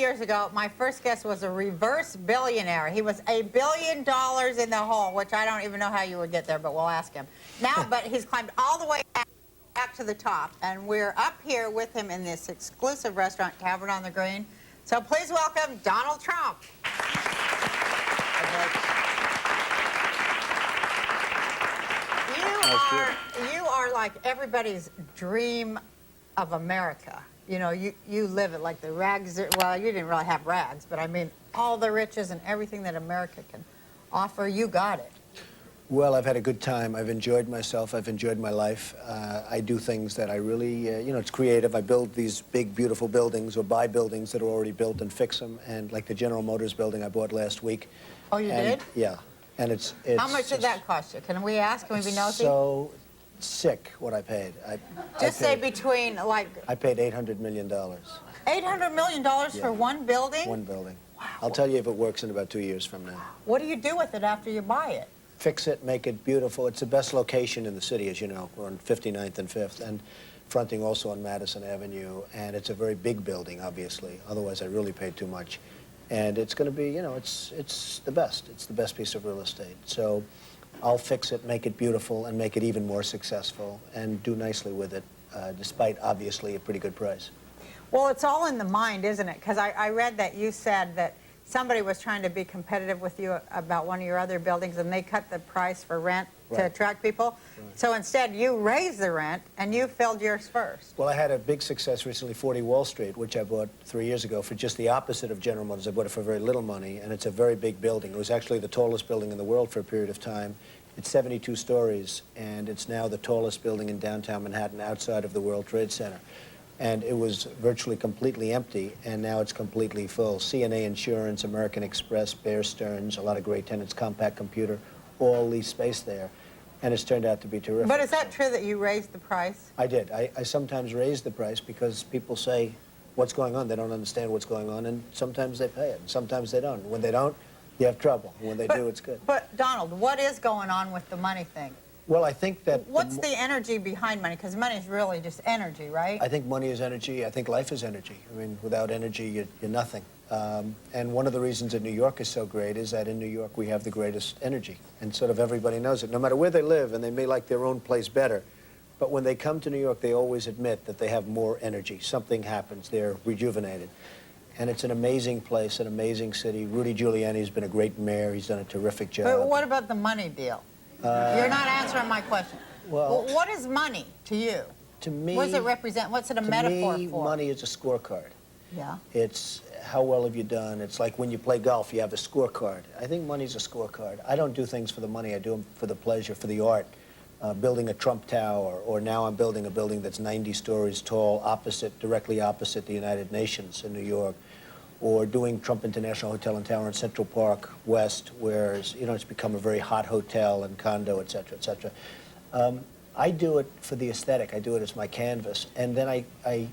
years ago, my first guest was a reverse billionaire. He was $1 billion in the hole, which I don't even know how you would get there, but we'll ask him. Now, but he's climbed all the way back to the top, and we're up here with him in this exclusive restaurant, Tavern on the Green. So please welcome Donald Trump. You are like everybody's dream of America. You know, you live it like the rags, well, you didn't really have rags, but I mean, all the riches and everything that America can offer, you got it. Well, I've had a good time. I've enjoyed myself. I've enjoyed my life. I do things that I really, you know, it's creative. I build these big, beautiful buildings or buy buildings that are already built and fix them. And like the General Motors building I bought last week. Oh, you did? Yeah. And it's How much did that cost you? Can we ask? Can we be nosy? So sick what I paid. Just say between, like... I paid $800 million. $800 million for one building? One building. Wow. I'll tell you if it works in about 2 years from now. What do you do with it after you buy it? Fix it, make it beautiful. It's the best location in the city, as you know. We're on 59th and 5th, and fronting also on Madison Avenue. And it's a very big building, obviously. Otherwise, I really paid too much. And it's going to be, you know, it's the best. It's the best piece of real estate. So I'll fix it, make it beautiful, and make it even more successful, and do nicely with it, despite, obviously, a pretty good price. Well, it's all in the mind, isn't it? Because I read that you said that somebody was trying to be competitive with you about one of your other buildings, and they cut the price for rent to attract people. Right. So instead, you raised the rent, and you filled yours first. Well, I had a big success recently, 40 Wall Street, which I bought 3 years ago for just the opposite of General Motors. I bought it for very little money, and it's a very big building. It was actually the tallest building in the world for a period of time. It's 72 stories, and it's now the tallest building in downtown Manhattan outside of the World Trade Center. And it was virtually completely empty, and now it's completely full. CNA Insurance, American Express, Bear Stearns, a lot of great tenants, Compact Computer, all lease space there. And it's turned out to be terrific. But is that true that you raised the price? I did. I sometimes raise the price because people say, what's going on? They don't understand what's going on, and sometimes they pay it, and sometimes they don't. When they don't, you have trouble. When they do, it's good. But, Donald, what is going on with the money thing? Well, I think that... What's the energy behind money? Because money is really just energy, right? I think money is energy. I think life is energy. I mean, without energy, you're nothing. And one of the reasons that New York is so great is that in New York we have the greatest energy. And sort of everybody knows it, no matter where they live, and they may like their own place better. But when they come to New York, they always admit that they have more energy. Something happens. They're rejuvenated. And it's an amazing place, an amazing city. Rudy Giuliani's been a great mayor. He's done a terrific job. But what about the money deal? You're not answering my question. Well, what is money to you? To me... What does it represent? What's it a metaphor for? To me, money is a scorecard. Yeah. It's how well have you done. It's like when you play golf, you have a scorecard. I think money's a scorecard. I don't do things for the money. I do them for the pleasure, for the art. Building a Trump Tower, or now I'm building a building that's 90 stories tall, directly opposite the United Nations in New York. Or doing Trump International Hotel and Tower in Central Park West, where, you know, it's become a very hot hotel and condo, et cetera, et cetera. I do it for the aesthetic. I do it as my canvas, and then I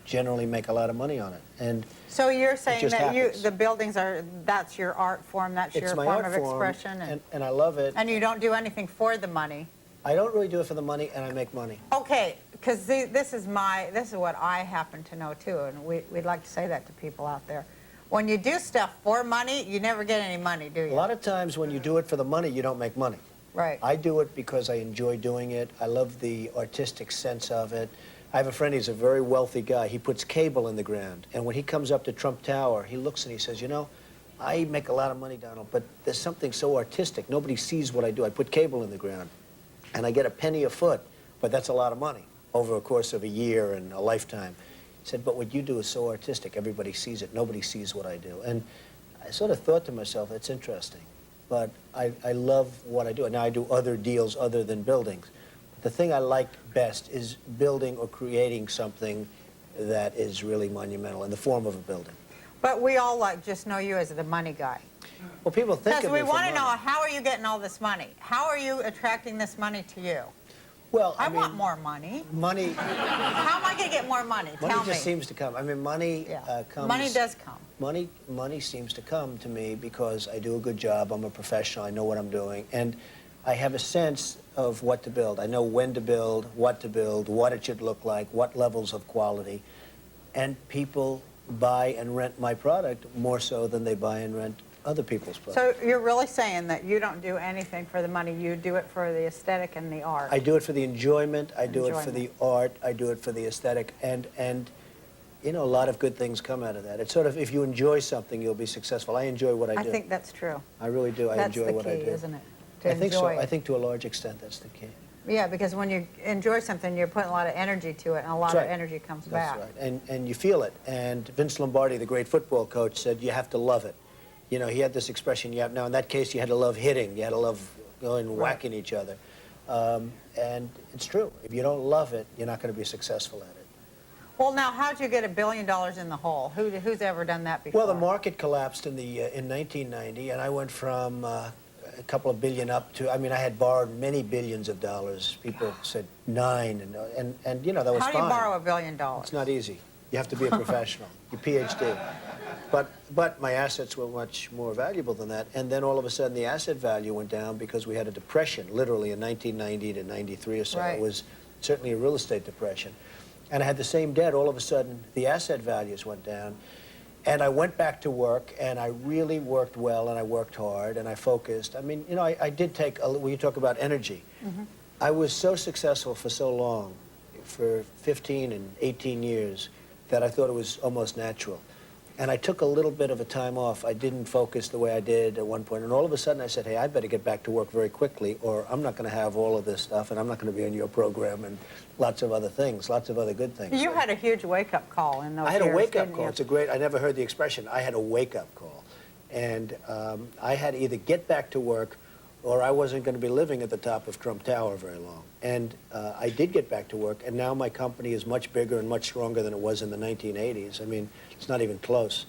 generally make a lot of money on it. And so you're saying that happens. The buildings are, that's your art form, that's your form of expression? And I love it. And you don't do anything for the money? I don't really do it for the money, and I make money. Okay, because this is what I happen to know too, and we'd like to say that to people out there. When you do stuff for money, you never get any money, do you? A lot of times when you do it for the money, you don't make money. Right. I do it because I enjoy doing it. I love the artistic sense of it. I have a friend, he's a very wealthy guy. He puts cable in the ground, and when he comes up to Trump Tower, he looks and he says, you know, I make a lot of money, Donald, but there's something so artistic. Nobody sees what I do. I put cable in the ground, and I get a penny a foot, but that's a lot of money over a course of a year and a lifetime. He said, but what you do is so artistic. Everybody sees it. Nobody sees what I do. And I sort of thought to myself, that's interesting. But I love what I do. Now, I do other deals other than buildings. But the thing I like best is building or creating something that is really monumental in the form of a building. But we all just know you as the money guy. Well, people think of me for money. Because we want to know, how are you getting all this money? How are you attracting this money to you? Well, I want more money. Money. How am I going to get more money? Tell me. Money just seems to come. I mean, money comes. Money does come. Money seems to come to me because I do a good job. I'm a professional. I know what I'm doing, and I have a sense of what to build. I know when to build, what it should look like, what levels of quality, and people buy and rent my product more so than they buy and rent other people's product. So you're really saying that you don't do anything for the money, you do it for the aesthetic and the art? I do it for the enjoyment, I do it for the art, I do it for the aesthetic, and you know, a lot of good things come out of that. It's sort of, if you enjoy something, you'll be successful. I enjoy what I do. I think that's true. I really do. I enjoy what I do. That's the key, isn't it? To I think so. enjoy it. I think to a large extent that's the key. Yeah, because when you enjoy something, you're putting a lot of energy to it, and a lot of energy comes back. That's right. And you feel it. And Vince Lombardi, the great football coach, said you have to love it. You know, he had this expression, now in that case, you had to love hitting. You had to love going and whacking each other. And it's true. If you don't love it, you're not going to be successful at it. Well, now, how'd you get $1 billion in the hole? Who's ever done that before? Well, the market collapsed in 1990, and I went from a couple of billion up to, I mean, I had borrowed many billions of dollars. People said 9, and you know, that was fine. How do you borrow $1 billion? It's not easy. You have to be a professional. Your PhD. But my assets were much more valuable than that. And then all of a sudden the asset value went down because we had a depression, literally in 1990 to 93 or so. Right. It was certainly a real estate depression. And I had the same debt. All of a sudden the asset values went down. And I went back to work, and I really worked well, and I worked hard, and I focused. I mean, you know, I did take, when you talk about energy, I was so successful for so long, for 15 and 18 years, that I thought it was almost natural. And I took a little bit of a time off. I didn't focus the way I did at one point. And all of a sudden I said, hey, I better get back to work very quickly, or I'm not going to have all of this stuff, and I'm not going to be on your program, and lots of other things, lots of other good things. You had a huge wake-up call in those years. I had a wake-up call. You? It's a great, I never heard the expression. I had a wake-up call. And I had to either get back to work, or I wasn't going to be living at the top of Trump Tower very long. And I did get back to work, and now my company is much bigger and much stronger than it was in the 1980s. I mean, it's not even close.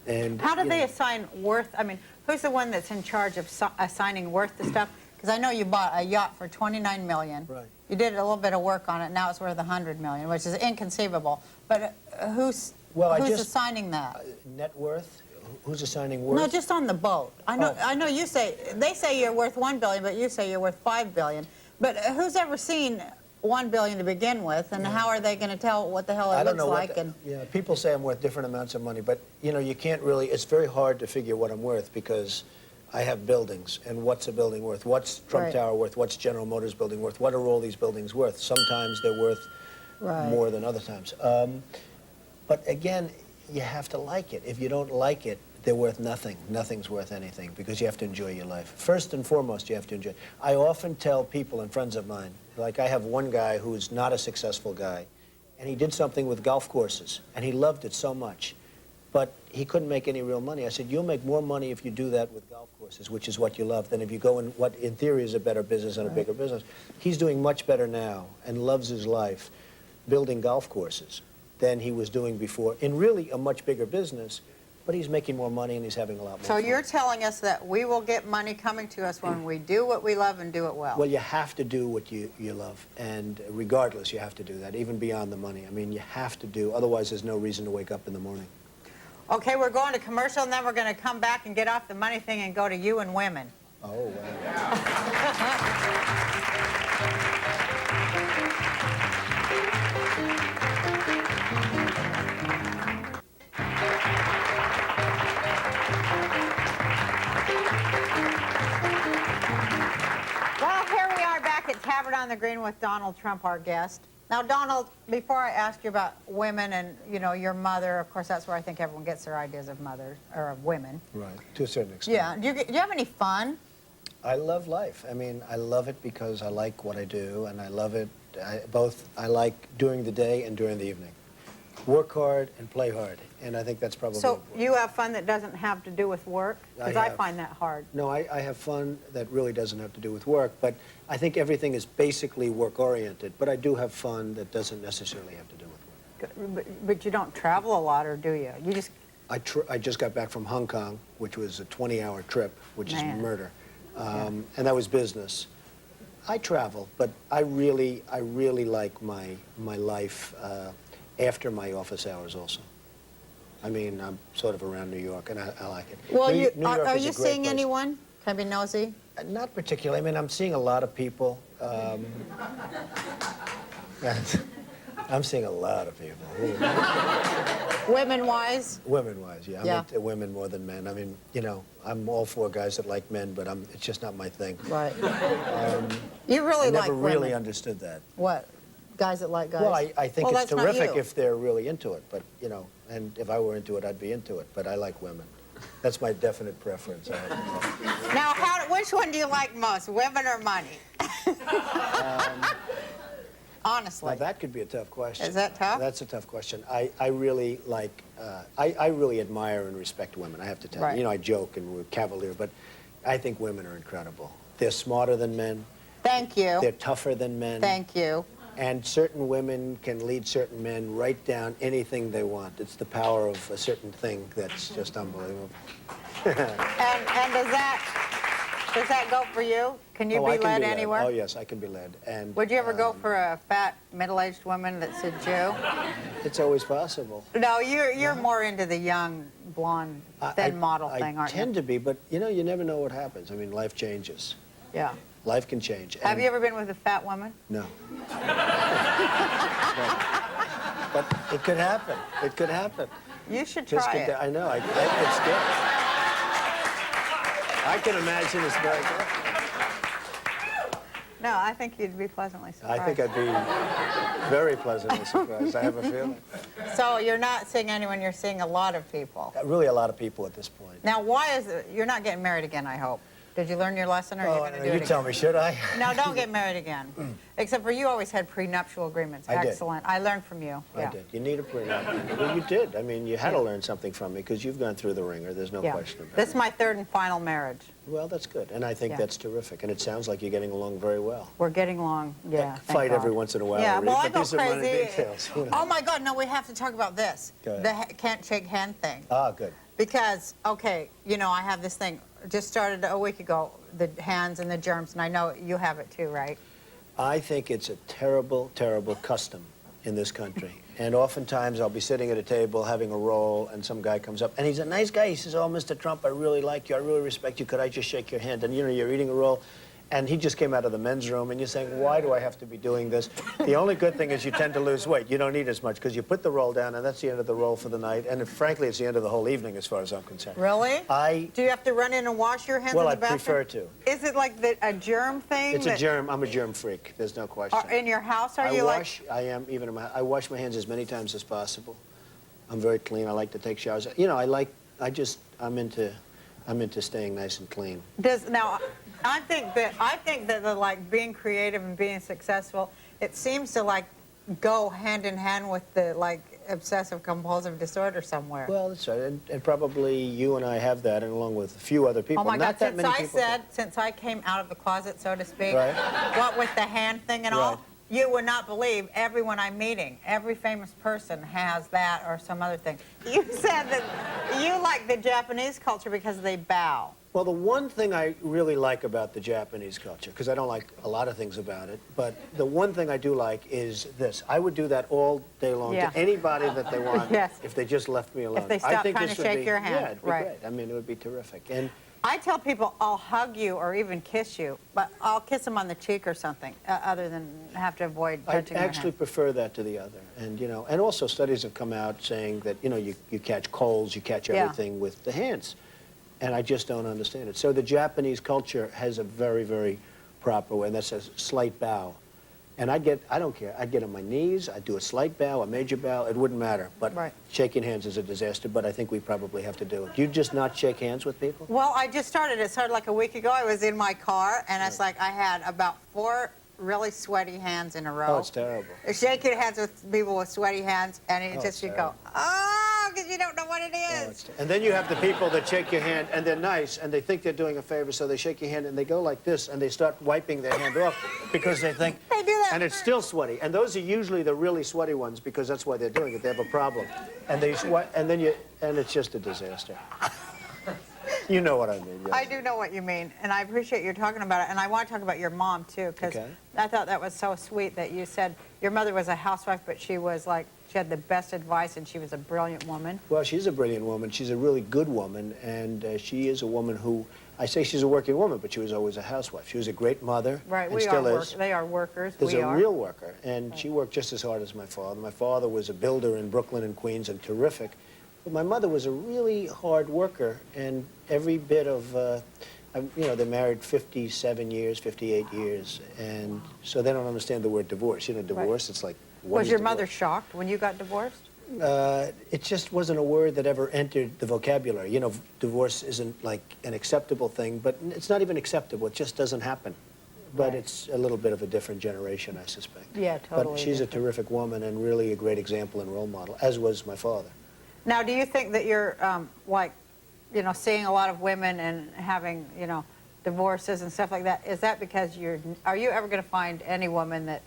And how do they assign worth? I mean, who's the one that's in charge of assigning worth to stuff? Because I know you bought a yacht for $29 million. Right. You did a little bit of work on it. Now it's worth $100 million, which is inconceivable. But who's assigning that? Net worth? Who's assigning worth? No, just on the boat. I know you say, they say you're worth $1 billion, but you say you're worth $5 billion. But who's ever seen $1 billion to begin with, and how are they going to tell what the hell it looks like? Yeah, people say I'm worth different amounts of money, but you know, you can't really, it's very hard to figure what I'm worth, because I have buildings, and what's a building worth? What's Trump Tower worth? What's General Motors building worth? What are all these buildings worth? Sometimes they're worth more than other times. But again, you have to like it. If you don't like it, they're worth nothing. Nothing's worth anything, because you have to enjoy your life. First and foremost, you have to enjoy. I often tell people and friends of mine, like I have one guy who's not a successful guy, and he did something with golf courses, and he loved it so much, but he couldn't make any real money. I said, you'll make more money if you do that with golf courses, which is what you love, than if you go in what in theory is a better business and a bigger business. He's doing much better now and loves his life building golf courses than he was doing before, in really a much bigger business. But he's making more money, and he's having a lot more fun. So you're telling us that we will get money coming to us when we do what we love and do it well. Well, you have to do what you love, and regardless, you have to do that, even beyond the money. I mean, you have to do, otherwise there's no reason to wake up in the morning. Okay, we're going to commercial, and then we're going to come back and get off the money thing and go to you and women. Oh, wow. Well, here we are back at Tavern on the Green with Donald Trump, our guest. Now, Donald, before I ask you about women and, you know, your mother, of course, that's where I think everyone gets their ideas of mothers, or of women. Right, to a certain extent. Yeah. Do you have any fun? I love life. I mean, I love it because I like what I do, and I love it. I like during the day and during the evening. Work hard and play hard, and I think that's probably important. You have fun that doesn't have to do with work? Because I find that hard. No, I have fun that really doesn't have to do with work, but I think everything is basically work-oriented, but I do have fun that doesn't necessarily have to do with work. But you don't travel a lot, or do you? You just... I just got back from Hong Kong, which was a 20-hour trip, which is murder. And that was business. I travel, but I really like my life after my office hours also. I mean, I'm sort of around New York, and I like it. Well, New York are is a you great seeing place. anyone? Can I be nosy? Not particularly. I mean, I'm seeing a lot of people. I'm seeing a lot of people. Women-wise? Women-wise, yeah. I'm Yeah. into women more than men. I mean, you know, I'm all for guys that like men, but it's just not my thing. Right. You really I like never women. really understood that. What? Guys that like guys? Well, I think Well, it's that's not terrific you. if they're really into it, but, you know, and if I were into it, I'd be into it, but I like women. That's my definite preference. I have to say. Now, which one do you like most, women or money? Honestly. Now, that could be a tough question. Is that tough? That's a tough question. I really like, I really admire and respect women, I have to tell Right. you. You know, I joke and we're cavalier, but I think women are incredible. They're smarter than men. Thank you. They're tougher than men. Thank you. And certain women can lead certain men right down anything they want. It's the power of a certain thing that's just unbelievable. And does that go for you? Can you I be can led be anywhere? Oh, yes, I can be led. And Would you ever go for a fat, middle-aged woman that's a Jew? It's always possible. No, you're more into the young, blonde, thin model thing, aren't I tend you? to be, but, you know, you never know what happens. I mean, life changes. Yeah. Life can change. Have And- you ever been with a fat woman? No. But it could happen. It could happen. You should Just try get it. that- I know. It's good. I can imagine it's very good. No, I think you'd be pleasantly surprised. I think I'd be very pleasantly surprised. I have a feeling. So you're not seeing anyone, you're seeing a lot of people. Really a lot of people at this point. Now, why is it, you're not getting married again, I hope. Did you learn your lesson, or are you going to do it you again? tell me, should I? No, don't get married again. Except for you always had prenuptial agreements. I did. Excellent. I learned from you. I Yeah. did. You need a prenup. Well, you did. I mean, you had to learn something from me because you've gone through the ringer. There's no Yeah. question about This it. is my third and final marriage. Well, that's good. And I think Yeah. that's terrific. And it sounds like you're getting along very well. We're getting along. Yeah. thank Fight God. every once in a while, Yeah, Reed, well, I but go these are minor crazy. details. You know. Oh my God, no, we have to talk about this. Go ahead. The can't shake hand thing. Ah, good. Because, okay, you know, I have this thing, just started a week ago, the hands and the germs, and I know you have it too, right? I think it's a terrible, terrible custom in this country. And oftentimes I'll be sitting at a table having a roll, and some guy comes up, and he's a nice guy. He says, "Oh, Mr. Trump, I really like you. I really respect you. Could I just shake your hand?" And, you know, you're eating a roll, and he just came out of the men's room, and you're saying, "Why do I have to be doing this?" The only good thing is you tend to lose weight. You don't eat as much because you put the roll down, and that's the end of the roll for the night. And frankly, it's the end of the whole evening as far as I'm concerned. Really? I Do you have to run in and wash your hands Well, in I the bathroom? prefer to. Is it like a germ thing? It's a that- germ. I'm a germ freak. There's no question. In your house, are you like... I am, even in I wash my hands as many times as possible. I'm very clean. I like to take showers. You know, I'm into staying nice and clean. Now, I think that the, like, being creative and being successful, it seems to, like, go hand in hand with the, like, obsessive compulsive disorder somewhere. Well, that's right. And probably you and I have that, and along with a few other people. Oh my Not God, that many people. since I came out of the closet, so to speak, Right. what with the hand thing and all, Right. you would not believe everyone I'm meeting, every famous person has that or some other thing. You said that you like the Japanese culture because they bow. Well, the one thing I really like about the Japanese culture, because I don't like a lot of things about it, but the one thing I do like is this. I would do that all day long Yeah. to anybody that they want Yes. if they just left me alone. they I stopped think trying this to would shake be- your hand, Yeah, it'd be right. great. I mean, it would be terrific. And I tell people I'll hug you or even kiss you, but I'll kiss them on the cheek or something, other than have to avoid I touching their actually hand. prefer that to the other. And, you know, and also studies have come out saying that, you know, you catch colds, you catch Yeah. everything with the hands. And I just don't understand it. So the Japanese culture has a very, very proper way, and that's a slight bow. And I don't care. I'd get on my knees, I'd do a slight bow, a major bow, it wouldn't matter. But Right. shaking hands is a disaster, but I think we probably have to do it. Do you just not shake hands with people? Well, I just started. It started like a week ago. I was in my car, and it's like I had about 4 really sweaty hands in a row. Oh, it's terrible. Shaking hands with people with sweaty hands, and it Oh, just, it's you go, terrible. oh, because you don't know what it Oh, is. and then you have the people that shake your hand, and they're nice, and they think they're doing a favor, so they shake your hand, and they go like this, and they start wiping their hand off because they think... They do that And it's still sweaty. And those are usually the really sweaty ones because that's why they're doing it. They have a problem. And they sweat, and it's just a disaster. You know what I mean, yes. I do know what you mean, and I appreciate you talking about it. And I want to talk about your mom, too, because Okay. I thought that was so sweet that you said your mother was a housewife, but she was like, she had the best advice, and she was a brilliant woman. Well, she's a brilliant woman. She's a really good woman, and she is a woman who, I say she's a working woman, but she was always a housewife. She was a great mother, Right, and we still are is. they are workers. There's we a are. real worker, and she worked just as hard as my father. My father was a builder in Brooklyn and Queens and terrific, but my mother was a really hard worker, and every bit of, you know, they're married 57 years, 58 years, and so they don't understand the word divorce. You know, divorce, it's like, what Was is your divorce? mother shocked when you got divorced? It just wasn't a word that ever entered the vocabulary. You know, divorce isn't like an acceptable thing, but it's not even acceptable. It just doesn't happen. But Right. it's a little bit of a different generation, I suspect. Yeah, totally But she's different. a terrific woman and really a great example and role model, as was my father. Now, do you think that you're, like, you know, seeing a lot of women and having, you know, divorces and stuff like that, is that because are you ever going to find any woman that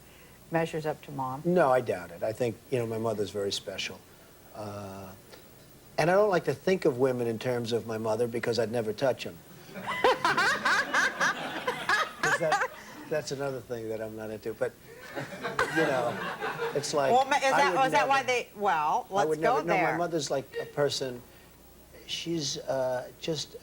measures up to Mom? No, I doubt it. I think, you know, my mother's very special. And I don't like to think of women in terms of my mother because I'd never touch them. That's another thing that I'm not into. But, you know, it's like... Well, is that why never- they, well, I let's would go never, there. No, my mother's like a person, she's just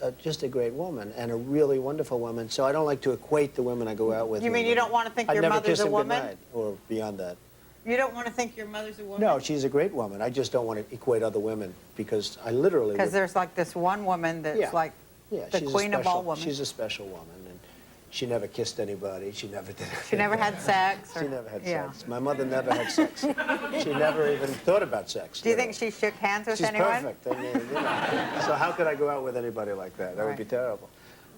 a great woman and a really wonderful woman. So I don't like to equate the women I go out with. You mean you don't want to think I'd your never mother's kiss a them woman? goodnight or beyond that. You don't want to think your mother's a woman? No, she's a great woman. I just don't want to equate other women because I literally Because would- there's like this one woman that's Yeah. like yeah, the she's a queen of all special- women. She's a special woman, and she never kissed anybody. She never did. She never had sex? She never had yeah. sex. My mother never had sex. She never even thought about sex. Do you think she shook hands with She's anyone? perfect. I mean, you know. So how could I go out with anybody like that? That would be Right. terrible.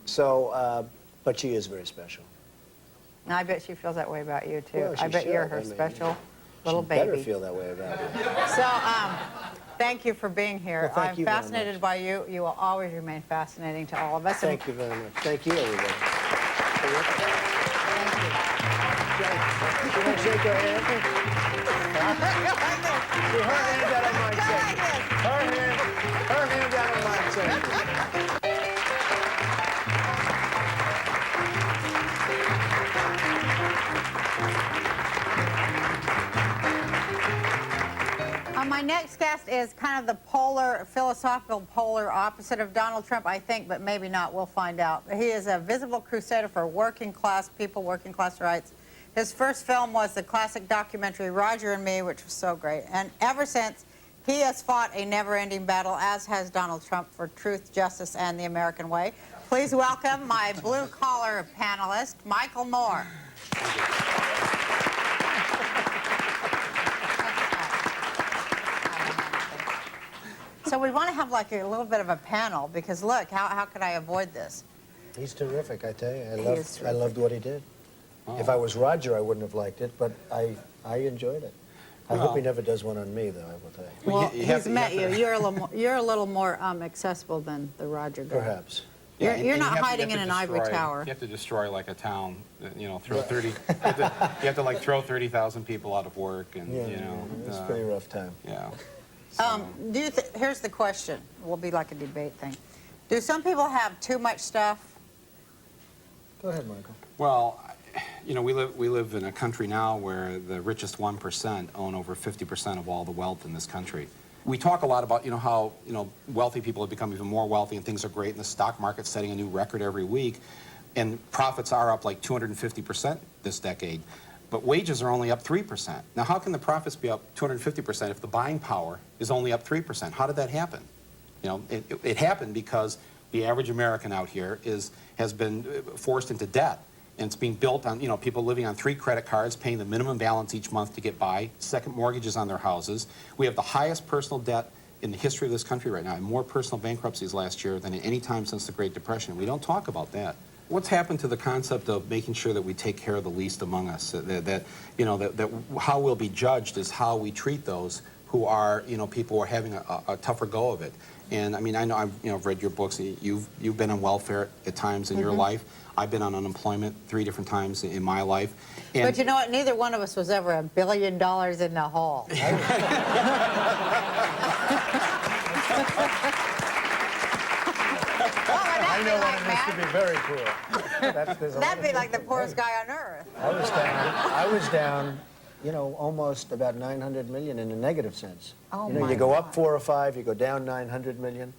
So, but she is very special. And I bet she feels that way about you, too. Well, I she bet you're should. her I mean, special little She baby. better feel that way about it. So, thank you for being here. Well, thank I'm you very fascinated much. by you. You will always remain fascinating to all of us. Thank you very much. Thank you, everybody. You want to shake her hand? See, her hand out of mine, shake it. Her hand out of mine, shake it. My next guest is kind of the philosophical polar opposite of Donald Trump, I think, but maybe not. We'll find out. He is a visible crusader for working class people, working class rights. His first film was the classic documentary Roger and Me, which was so great. And ever since, he has fought a never-ending battle, as has Donald Trump, for truth, justice, and the American way. Please welcome my blue-collar panelist, Michael Moore. So we want to have like a little bit of a panel because look, how could I avoid this? He's terrific, I tell you. is I loved what he did. If I was Roger, I wouldn't have liked it, but I enjoyed it. I hope he never does one on me, though, I will tell you. Well, you have he's to- met you. You're a little more accessible than the Roger guy. Perhaps. You're and you not have to- hiding you in have an to ivory destroy- tower. You have to destroy like a town, you know, throw 30, you have to like throw 30,000 people out of work and, Yeah, you know. it's a pretty rough time. Yeah. Here's the question. Will be like a debate thing. Do some people have too much stuff? Go ahead, Michael. Well, you know, we live in a country now where the richest 1% own over 50% of all the wealth in this country. We talk a lot about, you know, how, you know, wealthy people have become even more wealthy and things are great and the stock market's setting a new record every week and profits are up like 250% this decade. But wages are only up 3%. Now, how can the profits be up 250% if the buying power is only up 3%? How did that happen? You know, it happened because the average American out here has been forced into debt. And it's being built on, you know, people living on 3 credit cards, paying the minimum balance each month to get by, second mortgages on their houses. We have the highest personal debt in the history of this country right now, and more personal bankruptcies last year than at any time since the Great Depression. We don't talk about that. What's happened to the concept of making sure that we take care of the least among us? That you know, that how we'll be judged is how we treat those who are, you know, people who are having a tougher go of it. And I mean, I know I've read your books. You've been on welfare at times in your life. I've been on unemployment 3 different times in my life. And But you know what? Neither one of us was ever $1 billion in the hole. I know what it is to be very poor. There's a lot That'd of be people- like the poorest guy on earth. I was down you know, almost about 900 million in a negative sense. Oh, you know, my you go up God. 4 or 5, you go down 900 million.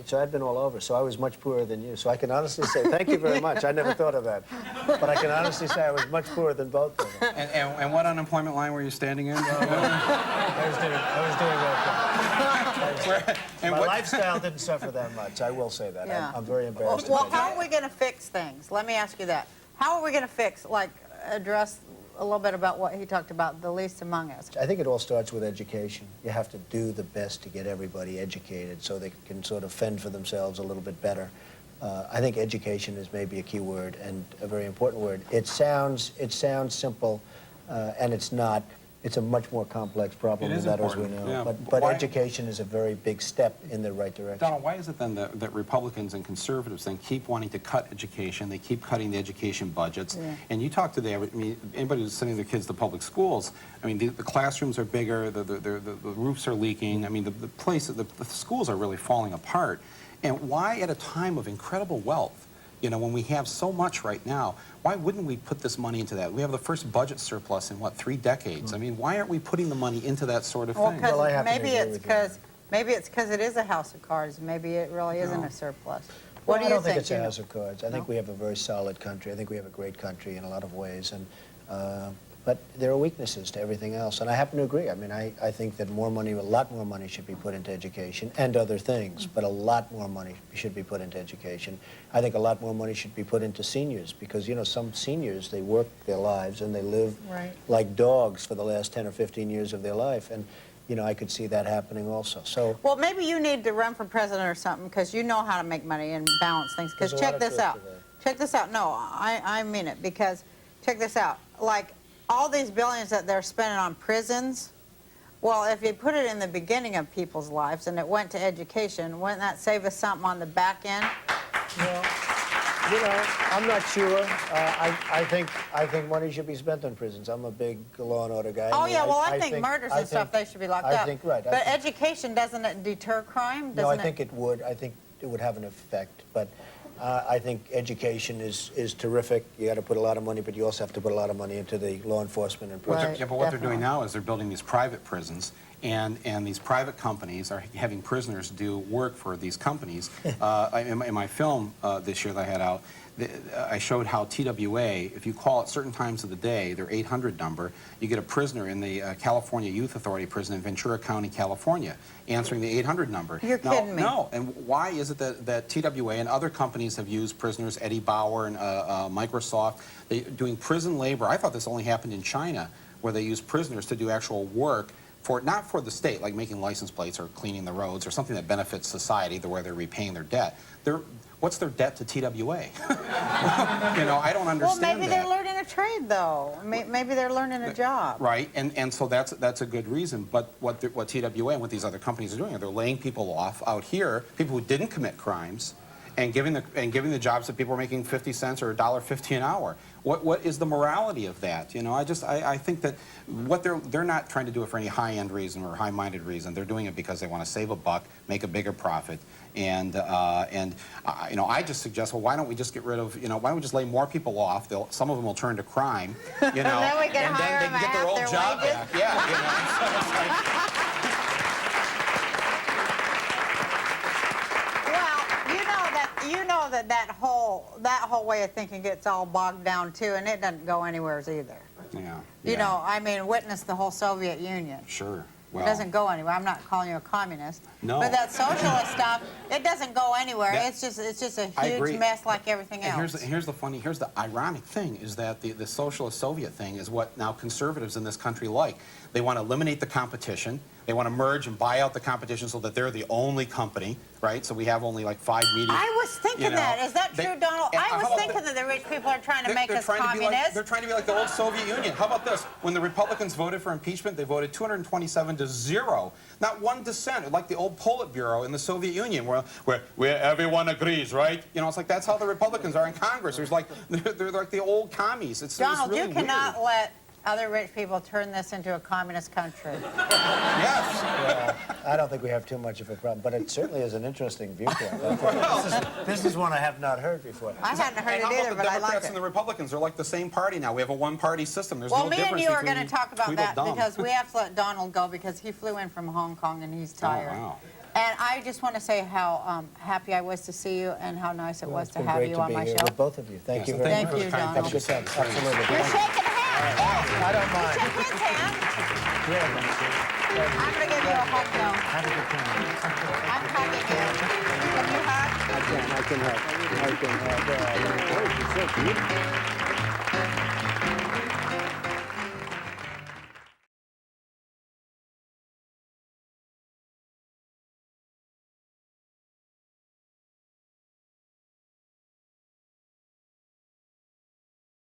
So I've been all over, so I was much poorer than you. So I can honestly say, thank you very much. I never thought of that. But I can honestly say I was much poorer than both of them. And what unemployment line were you standing in? I was doing okay. And My what- lifestyle didn't suffer that much, I will say that. Yeah. I'm very embarrassed. Well, about that. how are we going to fix things? Let me ask you that. How are we going to fix, like, address a little bit about what he talked about, the least among us? I think it all starts with education. You have to do the best to get everybody educated so they can sort of fend for themselves a little bit better. I think education is maybe a key word and a very important word. It sounds simple, and it's not. It's a much more complex problem It than is that, as we important, know. yeah. But Why- education is a very big step in the right direction. Donald, why is it then that Republicans and conservatives then keep wanting to cut education? They keep cutting the education budgets. Yeah. And you talk to anybody who's sending their kids to public schools, I mean, the classrooms are bigger, the roofs are leaking. I mean, the schools are really falling apart. And why at a time of incredible wealth, you know, when we have so much right now, why wouldn't we put this money into that? We have the first budget surplus in, what, 3 decades? I mean, why aren't we putting the money into that sort of Well, thing? Well, I because happen to maybe agree it's with you. because it is a house of cards. Maybe it really isn't No. a surplus. Well, What do I you don't think think? it's a Gina? house of cards. I think No? we have a very solid country. I think we have a great country in a lot of ways. But there are weaknesses to everything else. And I happen to agree. I mean, I think that a lot more money should be put into education and other things, but a lot more money should be put into education. I think a lot more money should be put into seniors because, you know, some seniors, they work their lives and they live Right. like dogs for the last 10 or 15 years of their life. And, you know, I could see that happening also. So Well, maybe you need to run for president or something because you know how to make money and balance things. Because There's a lot check of this truth out. to that. Check this out. No, I mean it because check this out. Like all these billions that they're spending on prisons, well, if you put it in the beginning of people's lives and it went to education, wouldn't that save us something on the back end? well, you know, I'm not sure. I think money should be spent on prisons. I'm a big law and order guy. Oh, mean, yeah, well, I think murders I and stuff, think- they should be locked I up. think, right. But education, doesn't it deter crime? No, I Doesn't think it would. I think it would have an effect. But I think education is terrific. You got to put a lot of money, but you also have to put a lot of money into the law enforcement and prisons. Right. Yeah, but what they're doing definitely. now is they're building these private prisons, and these private companies are having prisoners do work for these companies. In my film this year that I had out, I showed how TWA, if you call at certain times of the day, their 800 number, you get a prisoner in the California Youth Authority prison in Ventura County, California, answering the 800 number. You're kidding me. No, and why is it that TWA and other companies have used prisoners, Eddie Bauer and Microsoft, doing prison labor? I thought this only happened in China, where they use prisoners to do actual work not for the state, like making license plates or cleaning the roads or something that benefits society, where they're repaying their debt. What's their debt to TWA? You know, I don't Well, understand maybe that. they're learning a trade, though. Maybe they're learning a job. Right, and so that's a good reason. But what TWA and what these other companies are doing, they're laying people off out here, people who didn't commit crimes, and giving the jobs that people are making 50 cents or $1.50 an hour. What is the morality of that? You know, I think that what they're not trying to do it for any high-end reason or high-minded reason. They're doing it because they want to save a buck, make a bigger profit, and you know, I just suggest, well, why don't we just get rid of, you know, why don't we just lay more people off? Some of them will turn to crime, you know, Then we can and hire then they them can get their at old their job wages. back. Yeah, you know. So it's like, Well, you know that whole way of thinking gets all bogged down too, and it doesn't go anywhere either. yeah, You yeah, know, I mean, witness the whole Soviet Union. sure. It Well, doesn't go anywhere. I'm not calling you a communist. No. But that socialist stuff, it doesn't go anywhere. That- It's just a I agree. huge mess like everything And else. here's the ironic thing is that the socialist Soviet thing is what now conservatives in this country like. They want to eliminate the competition. They want to merge and buy out the competition so that they're the only company, right? So we have only like 5 media. I was thinking you know. that. Is that They- true, Donald? and I how was about thinking that the rich people are trying to make us trying to be communists. they're trying to be like the old Soviet Union. How about this? When the Republicans voted for impeachment, they voted 227 to 0. Not one dissent, like the old Politburo in the Soviet Union, where everyone agrees, right? You know, it's like that's how the Republicans are in Congress. They're like the old commies. It's Donald, really you cannot weird. let other rich people turn this into a communist country. Yes. Well, I don't think we have too much of a problem, but it certainly is an interesting viewpoint. This is one I have not heard before. I hadn't heard And it how either, about but the I like Democrats it. and the Republicans? They're like the same party now. We have a one-party system. There's Well, no me and difference you are between going to talk about that Tweedledum. because we have to let Donald go because he flew in from Hong Kong and he's tired. wow. And I just want to say how happy I was to see you and how nice it was It's to been have great you to on be my here show. with both of you. Thank you Yes, very Thank much. you, kind Donald. Have a good time. Absolutely. You're shaking hands. Yes. I don't mind. Shake his hand. Yeah, I'm going to give you a hug now. have a good time. I'm hugging you. Can you hug? I can hug. I can hug. Oh, you're so beautiful.